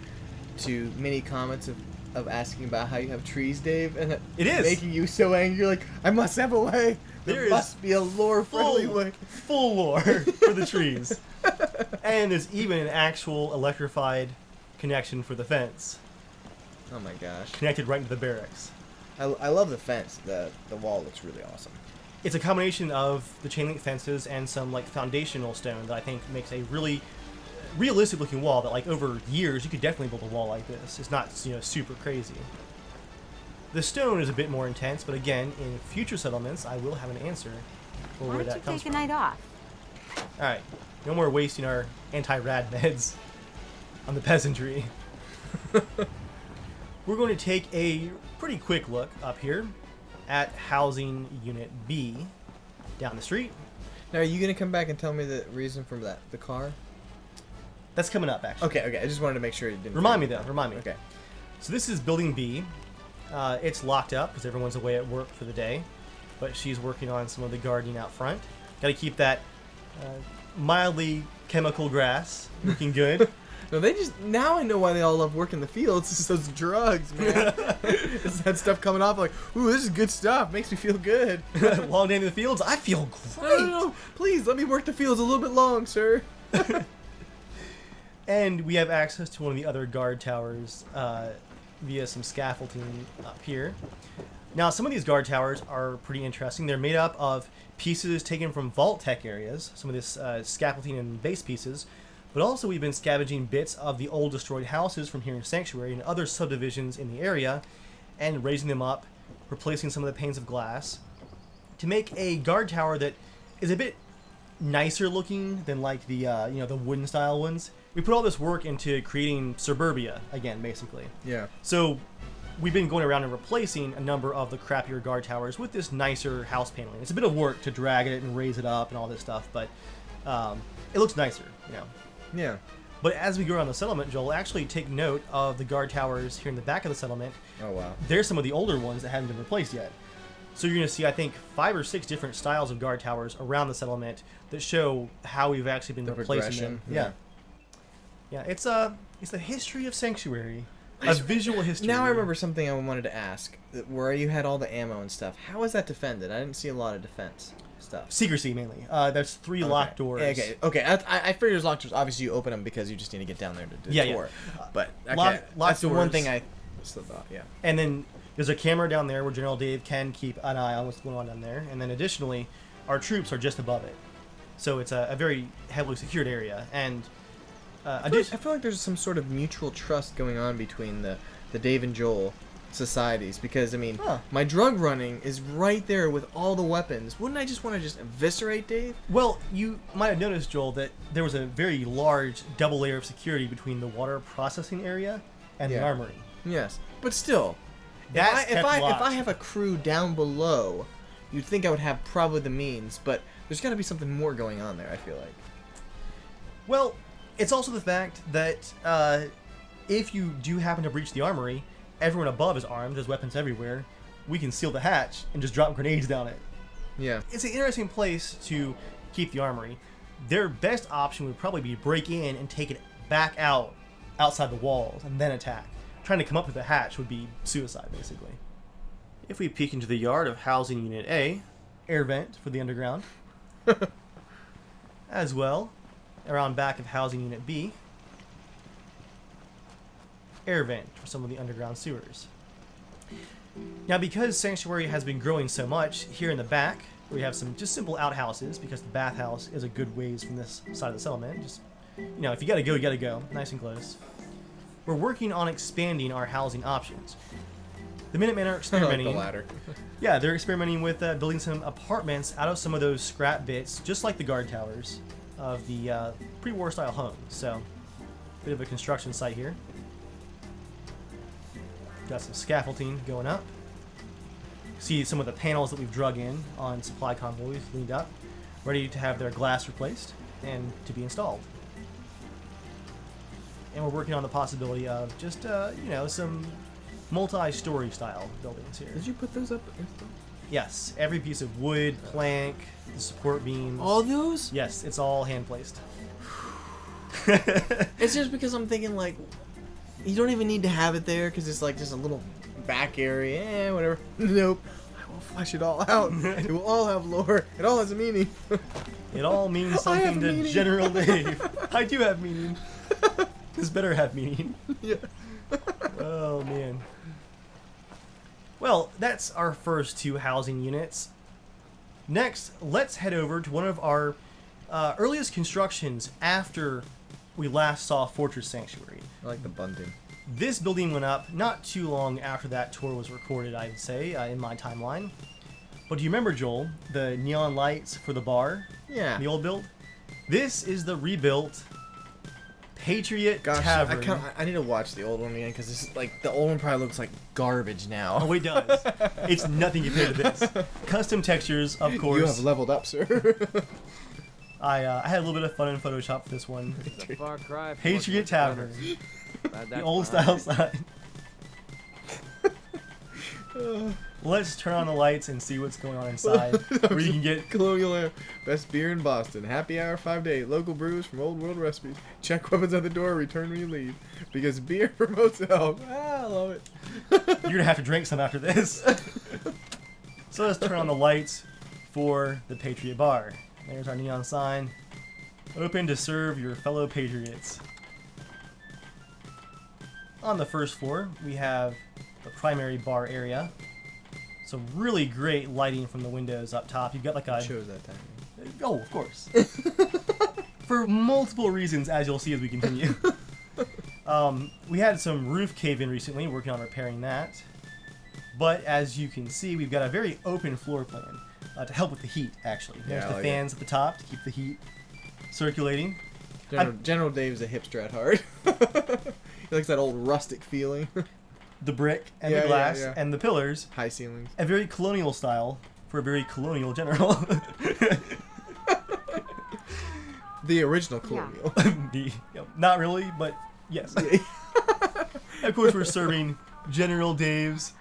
to many comments of asking about how you have trees, Dave, and It is. making you so angry. You're like, I must have a way. There There is must be a lore-friendly way. Full lore for the trees. And there's even an actual electrified connection for the fence, Oh my gosh. connected right into the barracks. I love the fence. The wall looks really awesome. It's a combination of the chain link fences and some like foundational stone that I think makes a really realistic looking wall that like over years you could definitely build a wall like this. It's not, you know, super crazy. The stone is a bit more intense, but again, in future settlements, I will have an answer for Why where don't you that comes take from. a night off? Alright, no more wasting our anti-rad meds on the peasantry. We're going to take a pretty quick look up here at Housing Unit B down the street. Now, are you gonna come back and tell me the reason for that? The car? That's coming up, actually. Okay. I just wanted to make sure you didn't. Remind me. Okay. So this is Building B. It's locked up because everyone's away at work for the day, but she's working on some of the gardening out front. Got to keep that mildly chemical grass looking good. No, now I know why they all love working the fields. It's those drugs, man. It's that stuff coming off like, ooh, this is good stuff. Makes me feel good. Long day in the fields, I feel great. No. Please, let me work the fields a little bit long, sir. And we have access to one of the other guard towers via some scaffolding up here. Now, some of these guard towers are pretty interesting. They're made up of pieces taken from vault tech areas, some of this scaffolding and base pieces, but also we've been scavenging bits of the old destroyed houses from here in Sanctuary and other subdivisions in the area and raising them up, replacing some of the panes of glass to make a guard tower that is a bit nicer looking than like the the wooden style ones. We put all this work into creating suburbia again, basically. Yeah. So we've been going around and replacing a number of the crappier guard towers with this nicer house paneling. It's a bit of work to drag it and raise it up and all this stuff, but it looks nicer, Yeah. But as we go around the settlement, Joel, actually take note of the guard towers here in the back of the settlement. Oh, wow. They're some of the older ones that haven't been replaced yet. So you're going to see, I think, 5 or 6 different styles of guard towers around the settlement that show how we've actually been replacing them. Yeah, it's the history of Sanctuary. A visual history. Now I remember something I wanted to ask. Where you had all the ammo and stuff. How is that defended? I didn't see a lot of defense stuff. Secrecy, mainly. There's 3 locked doors. Okay. I figured there's locked doors. Obviously, you open them because you just need to get down there to do the tour. But okay, that's the one thing I still thought. Yeah. And then there's a camera down there where General Dave can keep an eye on what's going on down there. And then additionally, our troops are just above it. So it's a very heavily secured area. And I feel like there's some sort of mutual trust going on between the Dave and Joel societies because, I mean, my drug running is right there with all the weapons. Wouldn't I just want to just eviscerate Dave? Well, you might have noticed, Joel, that there was a very large double layer of security between the water processing area and the armory. Yes, but still, if I have a crew down below, you'd think I would have probably the means, but there's got to be something more going on there, I feel like. Well, it's also the fact that if you do happen to breach the armory, everyone above is armed, there's weapons everywhere, we can seal the hatch and just drop grenades down it. Yeah. It's an interesting place to keep the armory. Their best option would probably be break in and take it back outside the walls and then attack. Trying to come up with the hatch would be suicide, basically. If we peek into the yard of Housing Unit A, air vent for the underground, as well, around back of Housing Unit B, air vent for some of the underground sewers. Now, because Sanctuary has been growing so much, here in the back, we have some just simple outhouses, because the bathhouse is a good ways from this side of the settlement. Just, if you gotta go, you gotta go. Nice and close. We're working on expanding our housing options. The Minutemen are experimenting. I like the ladder. Yeah, they're experimenting with building some apartments out of some of those scrap bits, just like the guard towers of the pre-war style homes. So, bit of a construction site here. Got some scaffolding going up. See some of the panels that we've drug in on supply convoys leaned up, ready to have their glass replaced and to be installed. And we're working on the possibility of just, some multi-story style buildings here. Did you put those up? Yes, every piece of wood, plank, the support beams. All those? Yes, it's all hand placed. It's just because I'm thinking, like, you don't even need to have it there because it's like just a little back area. Whatever. Nope. I will flesh it all out. It will all have lore. It all has a meaning. It all means something to meaning. General Dave. I do have meaning. This better have meaning. Yeah. Oh, man. Well, that's our first 2 housing units. Next, let's head over to one of our earliest constructions after we last saw Fortress Sanctuary. I like the bunting. This building went up not too long after that tour was recorded, I'd say, in my timeline. But do you remember, Joel, the neon lights for the bar? Yeah. The old build? This is the rebuilt Patriot Tavern. I need to watch the old one again because this is like the old one probably looks like garbage now. Oh, it does. It's nothing compared to this. Custom textures, of course. You have leveled up, sir. I had a little bit of fun in Photoshop for this one. It's a far cry from Patriot what Tavern. Glad The that's old behind style me. sign. Let's turn on the lights and see what's going on inside. Where you can get Colonial Ale, best beer in Boston. Happy hour 5 to 8. Local brews from old world recipes. Check weapons at the door. Return when you leave. Because beer promotes health. I love it. You're gonna have to drink some after this. So let's turn on the lights for the Patriot Bar. There's our neon sign. Open to serve your fellow patriots. On the first floor, we have the primary bar area. Some really great lighting from the windows up top. You've got like a... Shows that time. Oh, of course. For multiple reasons, as you'll see as we continue. We had some roof cave-in recently, working on repairing that. But as you can see, we've got a very open floor plan to help with the heat, actually. There's Yeah, I the like fans at the top to keep the heat circulating. General Dave's a hipster at heart. He likes that old rustic feeling. The brick and Yeah, the glass yeah. and the pillars. High ceilings. A very colonial style for a very colonial general. The original colonial. Not really, but yes. Of course, we're serving General Dave's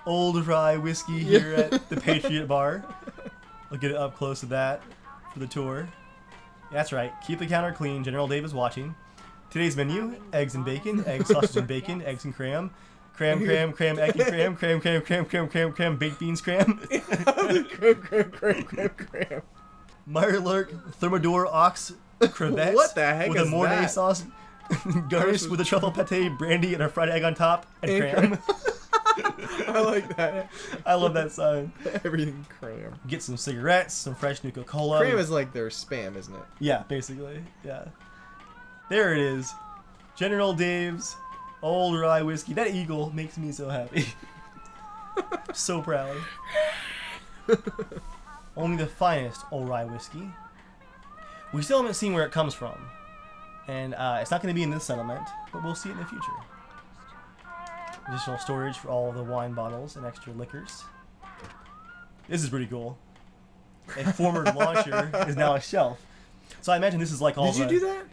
Old Rye whiskey here at the Patriot Bar. I'll get it up close to that for the tour. That's right. Keep the counter clean. General Dave is watching. Today's menu: eggs and bacon, eggs, sausage and bacon, eggs and cram, cram, egg and cram, baked beans cram. Cram. Mirelurk Thermidor Ox crevettes. What the heck with is a Mornay that? sauce, garnished with a truffle pate, brandy, and a fried egg on top, and cram. I like that. I love that sign. Everything cram. Get some cigarettes, some fresh Nuka-Cola. Cram is like their spam, isn't it? Yeah, basically. Yeah. There it is. General Dave's Old Rye Whiskey. That eagle makes me so happy. So proud. Only the finest Old Rye Whiskey. We still haven't seen where it comes from. And it's not going to be in this settlement, but we'll see it in the future. Additional storage for all the wine bottles and extra liquors. This is pretty cool. A former launcher is now a shelf. So I imagine this is like all Did you do that?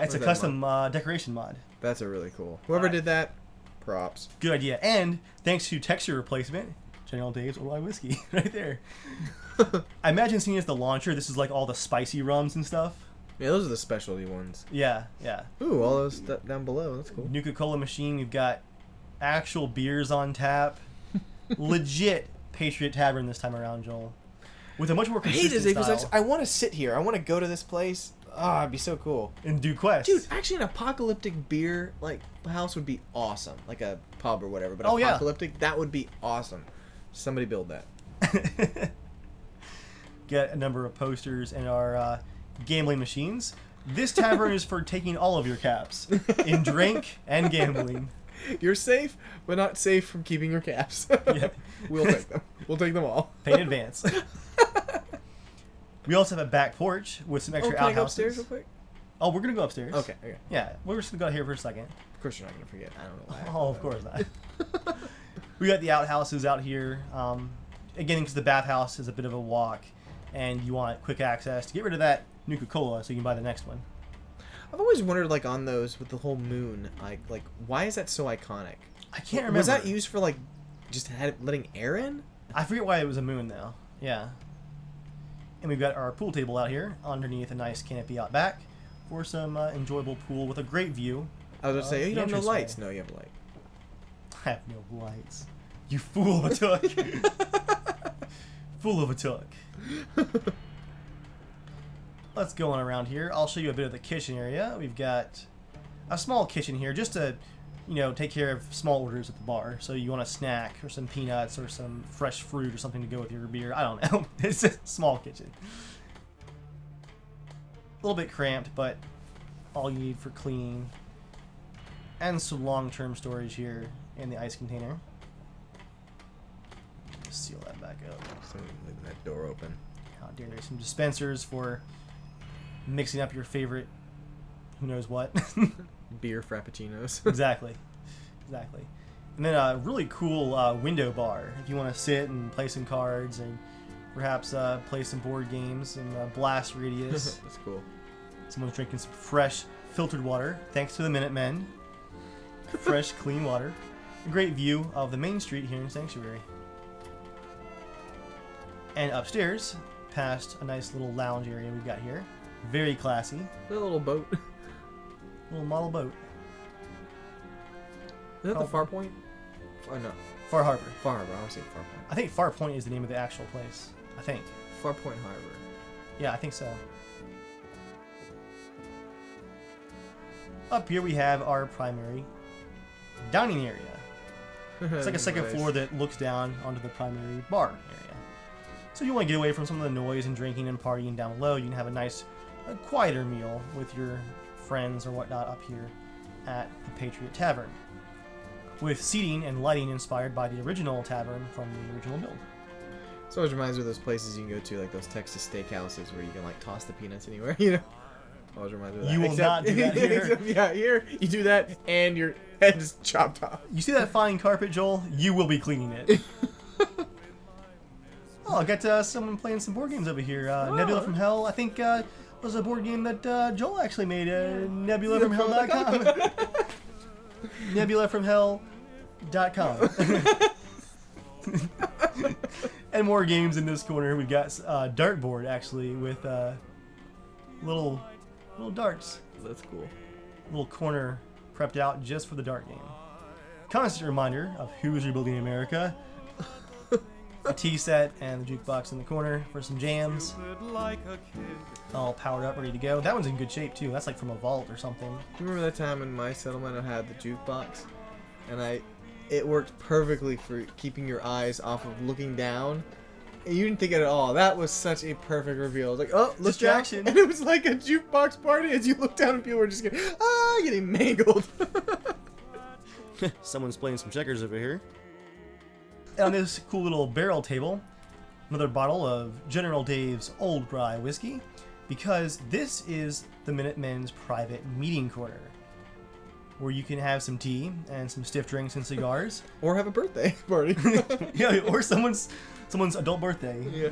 It's a that custom decoration mod. That's a really cool. Whoever did that, props. Good idea. And thanks to texture replacement, General Dave's Old Rye Whiskey right there. I imagine seeing as the launcher, this is like all the spicy rums and stuff. Yeah, those are the specialty ones. Yeah, yeah. Ooh, all those down below. That's cool. Nuka-Cola machine. We've got actual beers on tap. Legit Patriot Tavern this time around, Joel. With a much more I hate consistent this because style. I want to sit here. I want to go to this place. Ah, it'd be so cool. And do quests. Dude, actually an apocalyptic beer like house would be awesome. Like a pub or whatever. But Oh, yeah. apocalyptic, that would be awesome. Somebody build that. Get a number of posters and our gambling machines. This tavern is for taking all of your caps in drink and gambling. You're safe, but not safe from keeping your caps. Yeah. We'll take them. We'll take them all. Pay in advance. We also have a back porch with some extra Can I go outhouses. upstairs real quick? Oh, we're gonna go upstairs. Okay. Yeah, we're just gonna go out here for a second. Of course you're not gonna forget. I don't know why. Oh, of course not. We got the outhouses out here. Again, because the bathhouse is a bit of a walk, and you want quick access to get rid of that Nuka-Cola so you can buy the next one. I've always wondered, like, on those with the whole moon, like why is that so iconic? I can't remember. Was that used for like just letting air in? I forget why it was a moon though. Yeah. And we've got our pool table out here underneath a nice canopy out back for some enjoyable pool with a great view. I was gonna say, oh, you the don't have no entranceway. lights. No, you have a light. I have no lights. You fool of a took. Fool of a took. Let's go on around here. I'll show you a bit of the kitchen area. We've got a small kitchen here just to, take care of small orders at the bar. So you want a snack or some peanuts or some fresh fruit or something to go with your beer. I don't know. It's a small kitchen. A little bit cramped, but all you need for cleaning. And some long-term storage here in the ice container. Just seal that back up. So leaving that door open. Oh dear, there's some dispensers for mixing up your favorite who knows what. Beer frappuccinos. Exactly. And then a really cool window bar if you want to sit and play some cards and Perhaps play some board games in blast radius. That's cool. Someone's drinking some fresh, filtered water, thanks to the Minutemen. Fresh, clean water. A great view of the main street here in Sanctuary. And upstairs, past a nice little lounge area we've got here. Very classy. A little boat. Little model boat. Is that the Far Point? Oh, no. Far Harbor. Far Harbor. I want to say Far Point. I think Far Point is the name of the actual place. I think. Far Point Harbor. Yeah, I think so. Up here we have our primary dining area. It's like a second Nice. floor that looks down onto the primary bar area. So you want to get away from some of the noise and drinking and partying down below. You can have a quieter meal with your friends or whatnot up here at the Patriot Tavern, with seating and lighting inspired by the original tavern from the original build. So it always reminds me of those places you can go to, like those Texas steakhouses where you can like toss the peanuts anywhere, you know? Always reminds me of that. You will not do that here. Except, yeah, here you do that and your head is chopped off. You see that fine carpet, Joel? You will be cleaning it. Oh, I got someone playing some board games over here. Nebula from Hell, I think, was a board game that Joel actually made. NebulaFromHell.com. NebulaFromHell.com. And more games in this corner. We've got dartboard actually with little darts. That's cool. Little corner prepped out just for the dart game. Constant reminder of who's rebuilding America. A tea set and the jukebox in the corner for some jams. All powered up, ready to go. That one's in good shape too. That's like from a vault or something. Do you remember that time in my settlement I had the jukebox? And it worked perfectly for keeping your eyes off of looking down. And you didn't think it at all. That was such a perfect reveal. I was like, oh, look Distraction. down. And it was like a jukebox party as you look down and people were just getting mangled. Someone's playing some checkers over here. And on this cool little barrel table, another bottle of General Dave's Old Rye Whiskey, because this is the Minutemen's private meeting corner, where you can have some tea and some stiff drinks and cigars. Or have a birthday party. Yeah, or someone's adult birthday. Yeah.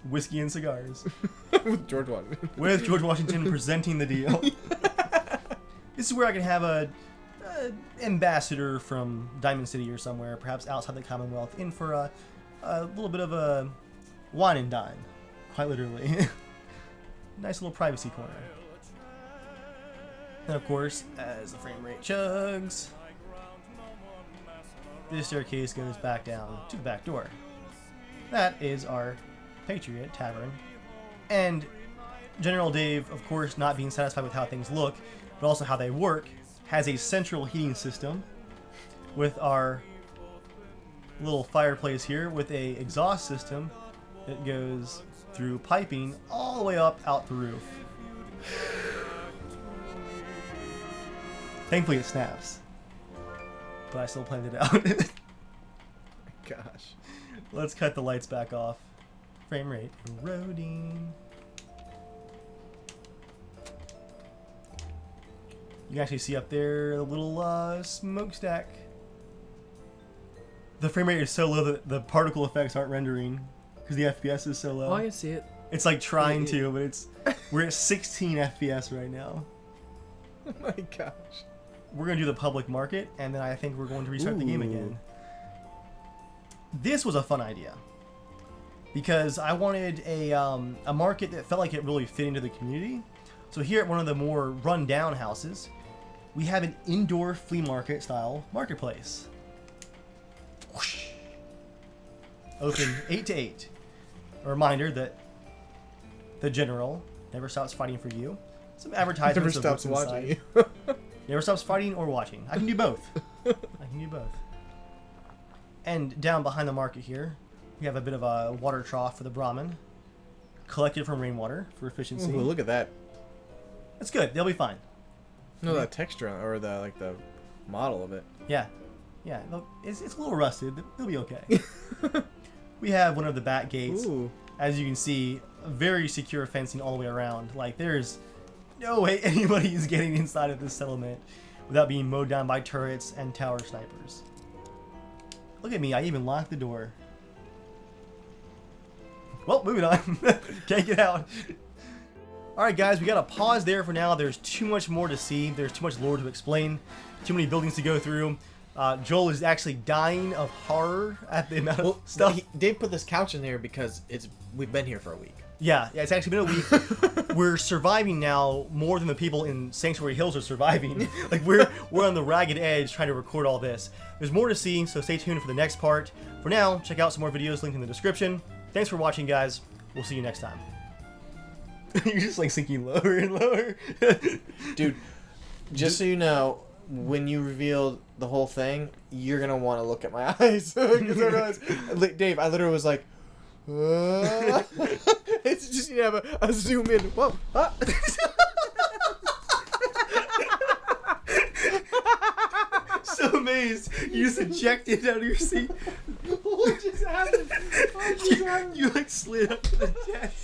Whiskey and cigars. With George Washington. With George Washington presenting the deal. This is where I can have a ambassador from Diamond City or somewhere, perhaps outside the Commonwealth, in for a little bit of a wine and dine, quite literally. Nice little privacy corner. And of course, as the frame rate chugs, this staircase goes back down to the back door. That is our Patriot Tavern. And General Dave, of course, not being satisfied with how things look, but also how they work, has a central heating system with our little fireplace here with a exhaust system that goes through piping all the way up out the roof. Thankfully it snaps, but I still planned it out. Gosh. Let's cut the lights back off. Frame rate eroding. You can actually see up there the little smokestack. The frame rate is so low that the particle effects aren't rendering because the FPS is so low. Oh, I can see it. It's like trying to, but we're at 16 FPS right now. Oh my gosh. We're going to do the public market, and then I think we're going to restart the game again. This was a fun idea because I wanted a market that felt like it really fit into the community. So here at one of the more run-down houses, we have an indoor flea market style marketplace. Whoosh. Open 8 to 8. A reminder that the general never stops fighting for you. Some advertisements. Never of stops what's watching inside. you. Never stops fighting or watching. I can do both. I can do both. And down behind the market here, we have a bit of a water trough for the Brahmin, collected from rainwater for efficiency. Ooh, look at that. That's good. They'll be fine. No, that texture on, or the model of it. Yeah. Yeah. It's a little rusted. They'll be okay. We have one of the back gates. Ooh. As you can see, very secure fencing all the way around. Like, there's no way anybody is getting inside of this settlement without being mowed down by turrets and tower snipers. Look at me. I even locked the door. Well, moving on. Can't get out. Alright guys, we gotta pause there for now. There's too much more to see. There's too much lore to explain. Too many buildings to go through. Joel is actually dying of horror at the amount of stuff. Dave put this couch in there because we've been here for a week. Yeah, it's actually been a week. We're surviving now more than the people in Sanctuary Hills are surviving. Like we're on the ragged edge trying to record all this. There's more to see, so stay tuned for the next part. For now, check out some more videos linked in the description. Thanks for watching, guys. We'll see you next time. You're just like sinking lower and lower. Dude, just so you know, when you revealed the whole thing, you're gonna want to look at my eyes. Because I realized, Dave, I literally was like, it's just you have a zoom in. Whoa. Ah. So amazed. You just ejected out of your seat. What just happened? You like slid up to the desk.